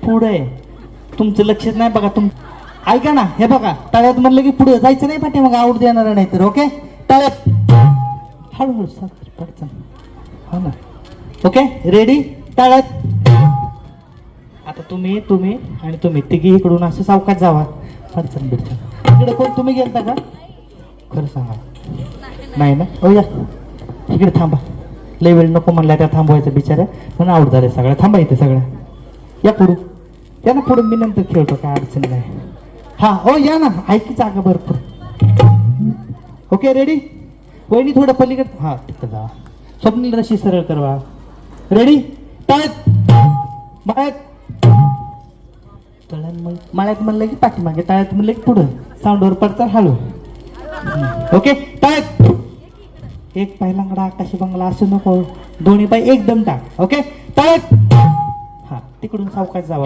पुढे तुमचं लक्षच नाही बघा. ऐका ना, हे बघा तळ्यात म्हणलं की पुढे जायचं नाही, पाठी मग आऊट देणार नाही तर. ओके, तळ्यात हळूहळू साखर पडचं. हो ना, ओके रेडी. तळ्यात आता तुम्ही आणि तुम्ही तिघी इकडून असं सावकाश जावा. पडचण बिडचण इकडे कोण तुम्ही गेलता का? खरं सांगा. नाही ना, हो या इकडे थांबा. लय वेळ नको म्हणला त्या थांबवायचं बिचारा, पण आऊट झाले सगळ्या. थांबा इथे सगळ्या, या पुढू या ना पुढे, मी नंतर खेळतो काय अडचण नाही. हा हो या ना, ऐकी जागा भरपूर. Okay ready. वहिनी थोडं पलीकडे, हा तिथं जा. स्वप्नील रशी सरळ करवा. रेडी. तळ्यात मळ्यात मळ्यात म्हणलं की पाठीमागे, तळ्यात म्हणलं की पुढं. साऊंडवर पडतात हळू. ओके तळ्यात. एक पाय लांगडा आकाशी बंगला असं नको, दोन्ही पाय एकदम टाक. ओके तळ्यात. हा तिकडून सावकाश जावा.